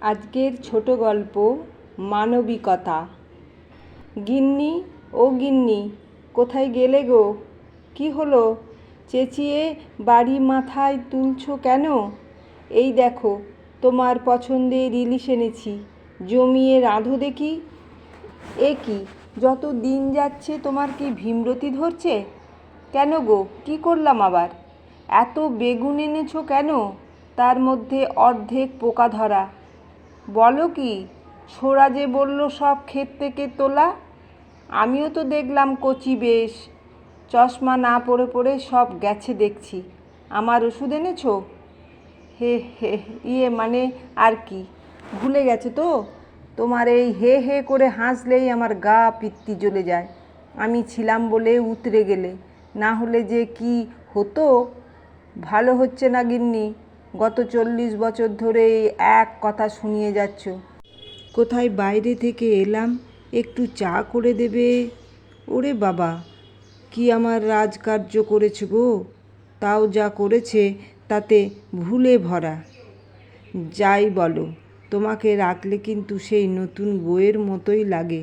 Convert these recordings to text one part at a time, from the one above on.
আজকের ছোট গল্প মানবিকতা। গিন্নি, ও গিন্নি, কোথায় গেলে গো? কি হলো, চেঁচিয়ে বাড়ি মাথায় তুলছো কেন? এই দেখো, তোমার পছন্দের ইলিশ এনেছি, জমিয়ে রাঁধো দেখি। এ কি, যত দিন যাচ্ছে তোমার কি ভীমরতি ধরছে? কেন গো, কি করলাম আবার? এত বেগুন এনেছো কেন? তার মধ্যে অর্ধেক পোকা ধরা। বলো কি, ছোড়া যে বলল সব ক্ষেত থেকে তোলা। আমিও তো দেখলাম কচি বেশ, চশমা না পরে পরে সব গেছে দেখছি। আমার ওষুধ এনেছো? হে হে, মানে আর কি, ভুলে গেছো তো? তোমার এই হে হে করে হাসলেই আমার গা পিত্তি জ্বলে যায়। আমি ছিলাম বলে উতরে গেলে, না হলে যে কি হতো। ভালো হচ্ছে না গিন্নি, গত 40 বছর ধরে এই এক কথা শুনিয়ে যাচ্ছ। কোথায় বাইরে থেকে এলাম, একটু চা করে দেবে? ওরে বাবা, কি আমার রাজকার্য করেছে গো! তাও যা করেছে তাতে ভুলে ভরা। যাই বলো, তোমাকে রাখলে কিন্তু সেই নতুন বইয়ের মতোই লাগে।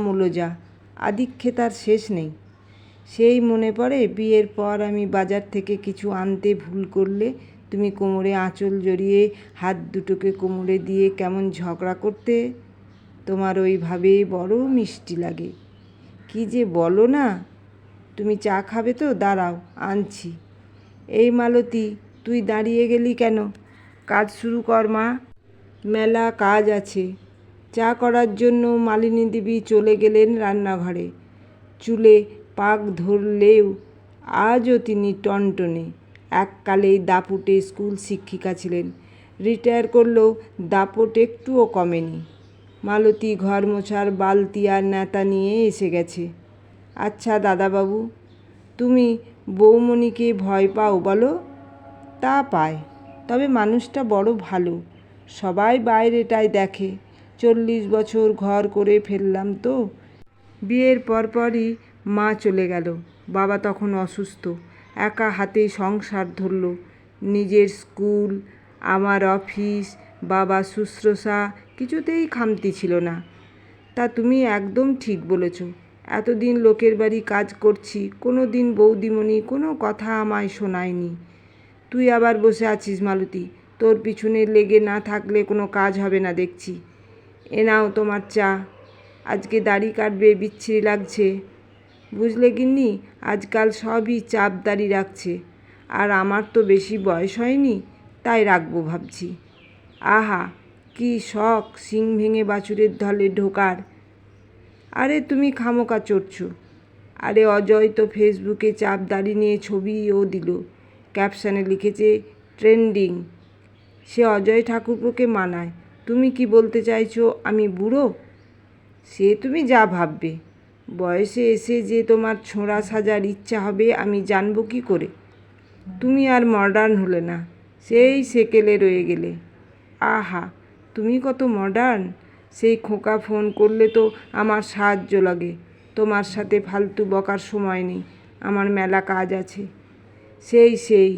মূলজা, আদিক্ষেতার শেষ নেই। সেই মনে পড়ে বিয়ের পর আমি বাজার থেকে কিছু আনতে ভুল করলে তুমি কোমরে আঁচল জড়িয়ে হাত দুটোকে কোমরে দিয়ে কেমন ঝগড়া করতে। তোমার ওইভাবে বড় মিষ্টি লাগে। কি যে বলো না। তুমি চা খাবে তো? দাঁড়াও, আনছি। এই মালতী, তুই দাঁড়িয়ে গেলি কেন? কাজ শুরু কর মা, মেলা কাজ আছে। চা করার জন্য মালিনী দেবী চলে গেলেন রান্নাঘরে। চুলে পাক ধরলেও আজও তিনি টনটনে। এককালেই দাপুটে স্কুল শিক্ষিকা ছিলেন, রিটায়ার করলেও দাপট একটুও কমেনি। মালতী ঘর মোছার বালতি আর ন্যাতা নিয়ে এসে গেছে। আচ্ছা দাদাবাবু, তুমি বৌমণিকে ভয় পাও বলো? তা পায়, তবে মানুষটা বড় ভালো। সবাই বাইরেটায় দেখে। 40 বছর ঘর করে ফেললাম তো। বিয়ের পরপরই মা চলে গেল। বাবা তখন অসুস্থ, একা হাতে সংসার ধরল। নিজের স্কুল, আমার অফিস, বাবা শুশ্রূষা, কিছুতেই খামতি ছিল না। তা তুমি একদম ঠিক বলেছ। এতদিন লোকের বাড়ি কাজ করছি, কোনো দিন বৌদিমণি কোনো কথা আমায় শোনায়নি। তুই আবার বসে আছিস মালতী, তোর পিছনে লেগে না থাকলে কোনো কাজ হবে না দেখছি। এ নাও তোমার চা। আজকে দাড়ি কাটবে, বিচ্ছিরি লাগছে। বুঝলে গিন্নি, আজকাল সবই চাপ দাড়ি রাখছে, আর আমার তো বেশি বয়স হয়নি, তাই রাখবো ভাবছি। আহা, কি শখ শিং ভেঙে বাছুরের দলে ঢোকার। আরে তুমি খামোকা চড়ছো। আরে অজয় তো ফেসবুকে চাপ দাড়ি নিয়ে ছবিও দিল, ক্যাপশনে লিখেছে ট্রেন্ডিং। সে অজয় ঠাকুরপোকে মানায়। তুমি কি বলতে চাইছো আমি বুড়ো? সে তুমি যা ভাববে। বয়সে এসে যে তোমার ছোঁড়া সাজার ইচ্ছা হবে আমি জানবো কি করে? তুমি আর মডার্ন হলে না, সেই সেকেলে রয়ে গেলে। আহা, তুমি কত মডার্ন! সেই খোকা ফোন করলে তো আমার সাহায্য লাগে। তোমার সাথে ফালতু বকার সময় নেই, আমার মেলা কাজ আছে। সেই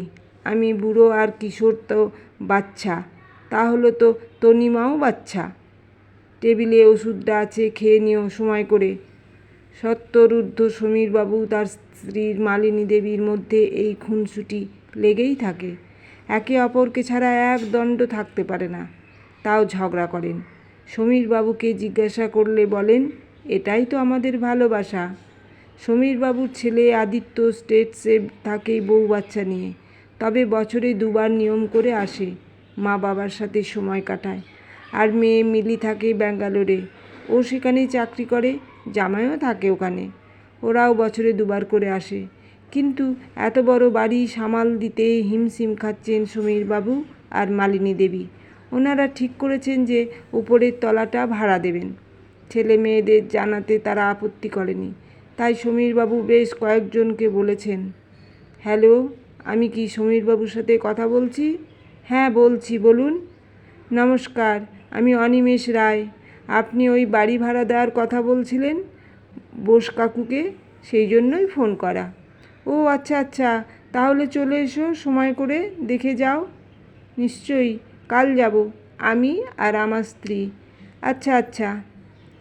আমি বুড়ো আর কিশোর তো বাচ্চা, তাহলে তো তনিমাও বাচ্চা। টেবিলে ওষুধটা আছে, খেয়ে নিও সময় করে। সত্তরঊর্ধ্ব সমীরবাবু তার স্ত্রীর মালিনী দেবীর মধ্যে এই খুনসুটি লেগেই থাকে। একে অপরকে ছাড়া এক দণ্ড থাকতে পারে না, তাও ঝগড়া করেন। সমীরবাবুকে জিজ্ঞাসা করলে বলেন, এটাই তো আমাদের ভালোবাসা। সমীরবাবুর ছেলে আদিত্য স্টেটসে থাকে বউ বাচ্চা নিয়ে, তবে বছরে 2বার নিয়ম করে আসে, মা বাবার সাথে সময় কাটায়। আর মেয়ে মিলি থাকে ব্যাঙ্গালোরে, ও সেখানেই চাকরি করে, জামাইও থাকে ওখানে। ওরাও বছরে 2বার করে আসে। কিন্তু এত বড় বাড়ি সামাল দিতে হিমশিম খাচ্ছেন সমীরবাবু আর মালিনী দেবী। ওনারা ঠিক করেছেন যে উপরের তলাটা ভাড়া দেবেন। ছেলে মেয়েদের জানাতে তারা আপত্তি করেনি, তাই সমীরবাবু বেশ কয়েকজনকে বলেছেন। হ্যালো, আমি কি সমীরবাবুর সাথে কথা বলছি? হ্যাঁ বলছি, বলুন। নমস্কার, আমি অনিমেষ রায়। আপনি ওই বাড়ি ভাড়া দেওয়ার কথা বলছিলেন বোস কাকুকে, সেই জন্যই ফোন করা। ও আচ্ছা, তাহলে চলে এসো সময় করে, দেখে যাও। নিশ্চয়ই, কাল যাব। আমি আর আমার স্ত্রী। আচ্ছা আচ্ছা,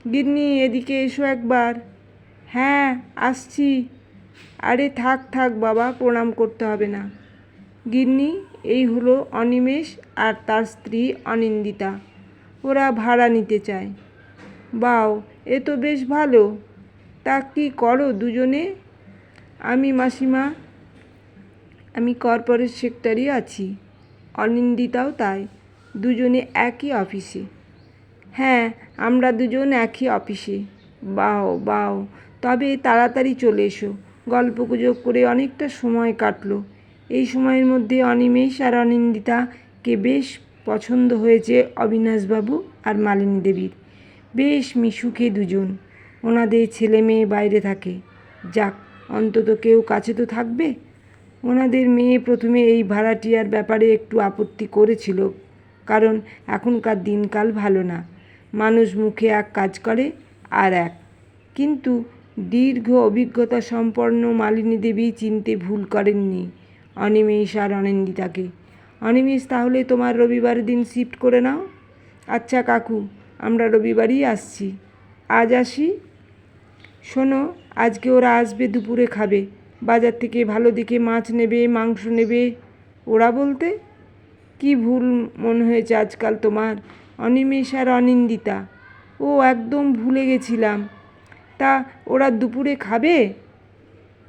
গিন্নি এদিকে এসো একবার। হ্যাঁ, আসছি। আরে থাক থাক বাবা, প্রণাম করতে হবে না। গিন্নি, এই হলো অনিমেষ আর তার স্ত্রী অনিন্দিতা। ওরা ভাড়া নিতে চায়। বাও, এ তো বেশ ভালো। তা কি করো দুজনে? আমি মাসিমা, আমি কর্পোরেট সেক্টরে আছি। অনিন্দিতাও তাই। দুজনে একই অফিসে। হ্যাঁ, আমরা দুজন একই অফিসে। বাও বাও, তবে তাড়াতাড়ি চলে এসো। গল্পগুজব করে অনেকটা সময় কাটলো। এই সময়ের মধ্যে অনিমেষ আর অনিন্দিতাকে বেশ পছন্দ হয়েছে অবিনাশবাবু আর মালিনী দেবীর। বেশ মিশুকে দুজন। ওনাদের ছেলে মেয়ে বাইরে থাকে। যাক, অন্তত কেউ কাছে তো থাকবে। ওনাদের মেয়ে প্রথমে এই ভাড়াটিয়ার ব্যাপারে একটু আপত্তি করেছিল, কারণ এখনকার দিনকাল ভালো না। মানুষ মুখে এক কাজ করে আর এক। কিন্তু দীর্ঘ অভিজ্ঞতা সম্পন্ন মালিনী দেবী চিনতে ভুল করেননি অনিমেষ আর অনিন্দিতাকে। অনিমেষ, তাহলে তোমার রবিবার দিন শিফট করে নাও। আচ্ছা কাকু, আমরা রবিবারই আসছি। আজ আসি? শোনো, আজকে ওরা আসবে, দুপুরে খাবে। বাজার থেকে ভালো দেখে মাছ নেবে, মাংস নেবে। ওরা বলতে কি ভুল মনে হয়েছে আজকাল তোমার? অনিমেষ আর অনিন্দিতা। ও, একদম ভুলে গেছিলাম। তা ওরা দুপুরে খাবে?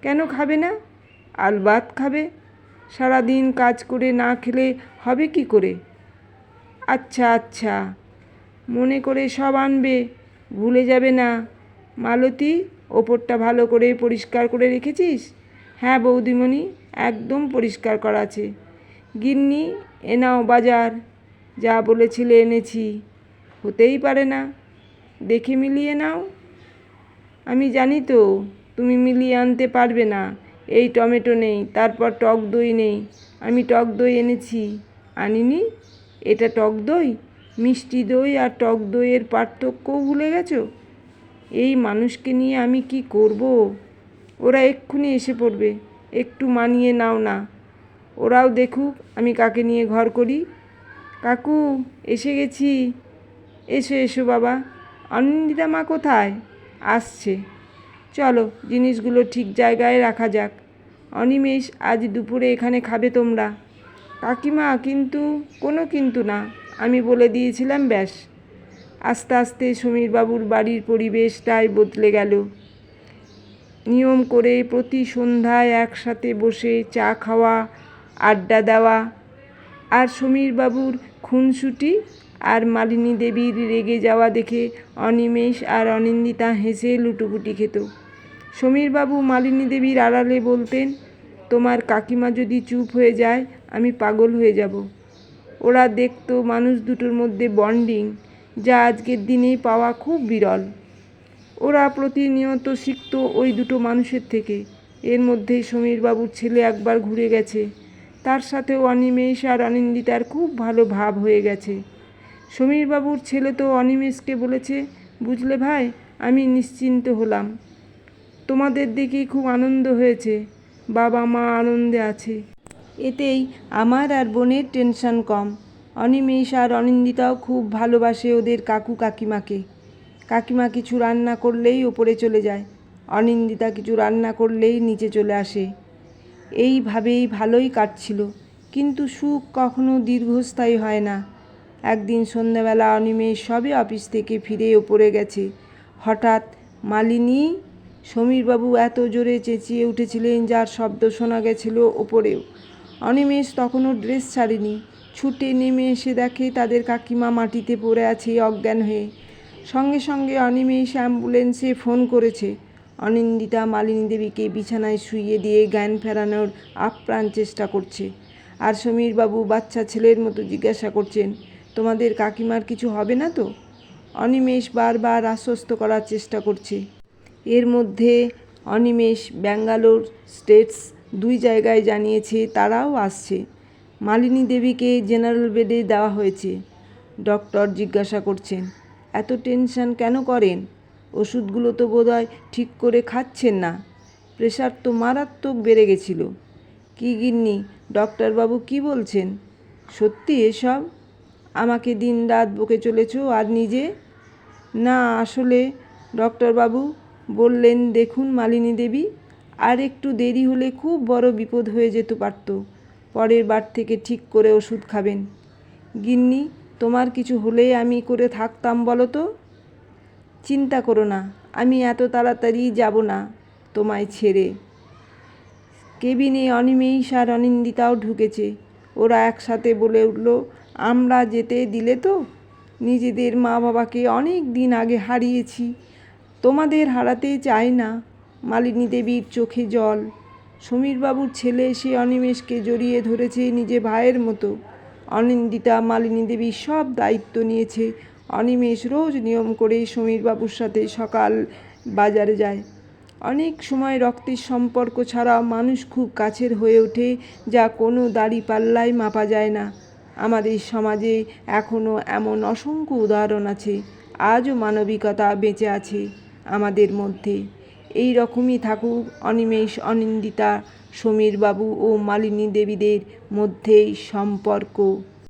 কেন খাবে না? আলবাত খাবে। সারাদিন কাজ করে না খেলে হবে কি করে? আচ্ছা আচ্ছা, মনে করে সব আনবে, ভুলে যাবে না। মালতী, ওপরটা ভালো করে পরিষ্কার করে রেখেছিস? হ্যাঁ বৌদিমণি, একদম পরিষ্কার করা আছে। গিন্নি, এ নাও বাজার। যা বলেছিলে এনেছি। হতেই পারে না, দেখে মিলিয়ে নাও। আমি জানি তো তুমি মিলিয়ে আনতে পারবে না। এই টমেটো নেই, তারপর টক দই নেই। আমি টক দই এনেছি। আনিনি? এটা টক দই? মিষ্টি দই আর টক দইয়ের পার্থক্যও ভুলে গেছো? এই মানুষকে নিয়ে আমি কি করব? ওরা এক্ষুনি এসে পড়বে, একটু মানিয়ে নাও না। ওরাও দেখুক আমি কাকে নিয়ে ঘর করি। কাকু, এসে গেছি। এসো এসো বাবা। অনিন্দিতা মা কোথায়? আসছে। চলো, জিনিসগুলো ঠিক জায়গায় রাখা যাক। অনিমেষ, আজ দুপুরে এখানে খাবে তোমরা। কাকিমা, কিন্তু? কোনো কিন্তু না, আমি বলে দিয়েছিলাম, ব্যাস। আস্তে আস্তে সমীরবাবুর বাড়ির পরিবেশটাই বদলে গেল। নিয়ম করে প্রতি সন্ধ্যায় একসাথে বসে চা খাওয়া, আড্ডা দেওয়া। আর সমীরবাবুর খুনসুটি আর মালিনী দেবীর রেগে যাওয়া দেখে অনিমেষ আর অনিন্দিতা হেসে লুটোপুটি খেত। সমীরবাবু মালিনী দেবীর আড়ালে বলতেন, তোমার কাকিমা যদি চুপ হয়ে যায় আমি পাগল হয়ে যাব। ওরা দেখতো মানুষ দুটোর মধ্যে বন্ডিং, যা আজকের দিনে পাওয়া খুব বিরল। ওরা প্রতিনিয়ত শিখত ওই দুটো মানুষের থেকে। এর মধ্যেই সমীরবাবুর ছেলে একবার ঘুরে গেছে। তার সাথেও অনিমেষ আর অনিন্দিতার খুব ভালো ভাব হয়ে গেছে। সমীরবাবুর ছেলে তো অনিমেষকে বলেছে, বুঝলে ভাই, আমি নিশ্চিন্ত হলাম। তোমাদের দেখেই খুব আনন্দ হয়েছে। বাবা মা আনন্দে আছে, এতেই আমার আর বোনের টেনশন কম। অনিমেষ আর অনিন্দিতাও খুব ভালোবাসে ওদের কাকু কাকিমাকে। কাকিমা কিছু রান্না করলেই ওপরে চলে যায়, অনিন্দিতা কিছু রান্না করলেই নিচে চলে আসে। এইভাবেই ভালোই কাটছিল, কিন্তু সুখ কখনো দীর্ঘস্থায়ী হয় না। একদিন সন্ধ্যাবেলা অনিমেষ সবে অফিস থেকে ফিরে ওপরে গেছে। হঠাৎ মালিনী, সমীরবাবু এত জোরে চেঁচিয়ে উঠেছিলেন যার শব্দ শোনা গেছিল ওপরেও। অনিমেষ তখনও ড্রেস ছাড়েনি। ছুটে নেমে এসে দেখে তাদের কাকিমা মাটিতে পড়ে আছে অজ্ঞান হয়ে। সঙ্গে সঙ্গে অনিমেষ অ্যাম্বুলেন্সে ফোন করেছে। অনিন্দিতা মালিনী দেবীকে বিছানায় শুইয়ে দিয়ে জ্ঞান ফেরানোর আপ্রাণ চেষ্টা করছে। আর সমীরবাবু বাচ্চা ছেলের মতো জিজ্ঞাসা করছেন, তোমাদের কাকিমার কিছু হবে না তো? অনিমেষ বারবার আশ্বস্ত করার চেষ্টা করছে। এর মধ্যে অনিমেষ ব্যাঙ্গালোর স্টেটস 2 জায়গায় জানিয়েছে তারাও আসছে। মালিনী দেবীকে জেনারেল বেডে দেওয়া হয়েছে। ডক্টর জিজ্ঞাসা করছেন, এত টেনশন কেন করেন? ওষুধগুলো তো বোধহয় ঠিক করে খাচ্ছেন না। প্রেশার তো মারাত্মক বেড়ে গেছিল। কি গিন্নি, ডক্টরবাবু কি বলছেন? সত্যি এসব? আমাকে দিনরাত বকে চলেছ আর নিজে? না, আসলে ডক্টরবাবু বললেন, দেখুন মালিনী দেবী, আর একটু দেরি হলে খুব বড় বিপদ হয়ে যেতে পারত। পরের বার থেকে ঠিক করে ওষুধ খাবেন। গিন্নি, তোমার কিছু হলে আমি করে থাকতাম বলো তো? চিন্তা করো না, আমি এত তাড়াতাড়ি যাব না তোমায় ছেড়ে। কেবিনে অনিমেষ আর অনিন্দিতাও ঢুকেছে। ওরা একসাথে বলে উঠল, আমরা যেতে দিলে তো? নিজেদের মা বাবাকে অনেক দিন আগে হারিয়েছি, তোমাদের হারাতে চাই না। মালিনী দেবীর চোখে জল। সমীরবাবুর ছেলে সে অনিমেষকে জড়িয়ে ধরেছে নিজে ভাইয়ের মতো। অনিন্দিতা মালিনী দেবীর সব দায়িত্ব নিয়েছে। অনিমেষ রোজ নিয়ম করে সমীরবাবুর সাথে সকাল বাজারে যায়। অনেক সময় রক্তের সম্পর্ক ছাড়াও মানুষ খুব কাছের হয়ে ওঠে, যা কোনো দাড়িপাল্লায় মাপা যায় না। আমাদের সমাজে এখনও এমন অসংখ্য উদাহরণ আছে। আজও মানবিকতা বেঁচে আছে আমাদের মধ্যে। এই রকমই থাকুক অনিমেষ, অনিন্দিতা, সমীরবাবু ও মালিনী দেবীদের মধ্যেই সম্পর্ক।